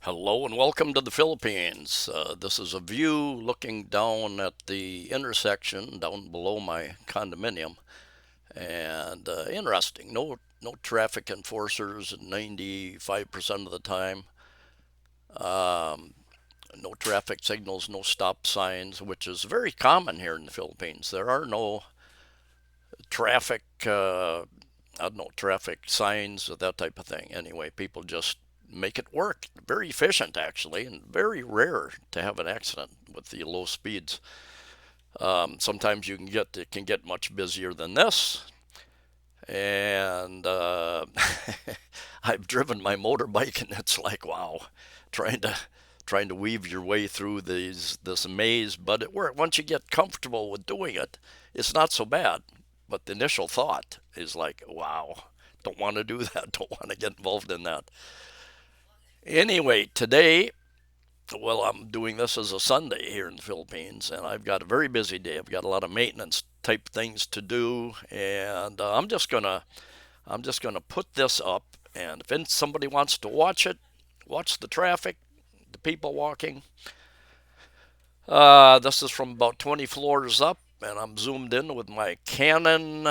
Hello and welcome to the Philippines. This is a view looking down at the intersection down below my condominium, and interesting. No traffic enforcers 95% of the time. Um, no traffic signals, no stop signs, which is very common here in the Philippines. There are no traffic, I don't know, traffic signs or that type of thing. Anyway, people just make it work. Very efficient, actually, and very rare to have an accident with the low speeds. Sometimes it can get much busier than this, and I've driven my motorbike, and it's like wow, trying to trying to weave your way through this maze. But it works once you get comfortable with doing it. It's not so bad. But the initial thought is like, wow, don't want to do that. Don't want to get involved in that. Anyway, today, well, I'm doing this as a Sunday here in the Philippines, and I've got a very busy day. I've got a lot of maintenance type things to do, and I'm just gonna put this up. And if somebody wants to watch it, watch the traffic, the people walking. This is from about 20 floors up, and I'm zoomed in with my Canon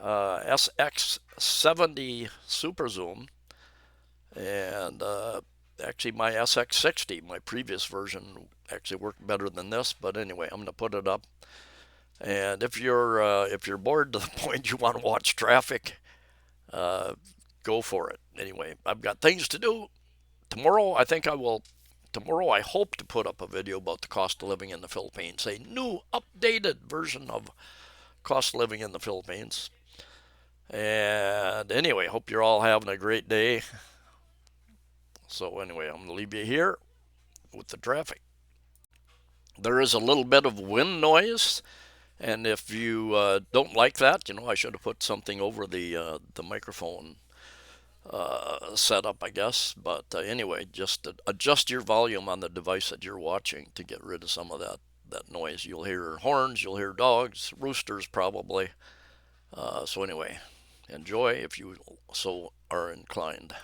SX70 Super Zoom, and actually my SX60, my previous version, actually worked better than this. But anyway, I'm going to put it up. And if you're bored to the point you want to watch traffic, uh, go for it. Anyway, I've got things to do tomorrow. Tomorrow, I hope to put up a video about the cost of living in the Philippines, a new updated version of cost of living in the Philippines. And anyway, hope you're all having a great day. So anyway, I'm going to leave you here with the traffic. There is a little bit of wind noise, and if you don't like that, I should have put something over the microphone setup, I guess. But anyway, just adjust your volume on the device that you're watching to get rid of some of that noise. You'll hear horns, you'll hear dogs, roosters probably. So anyway, enjoy if you so are inclined.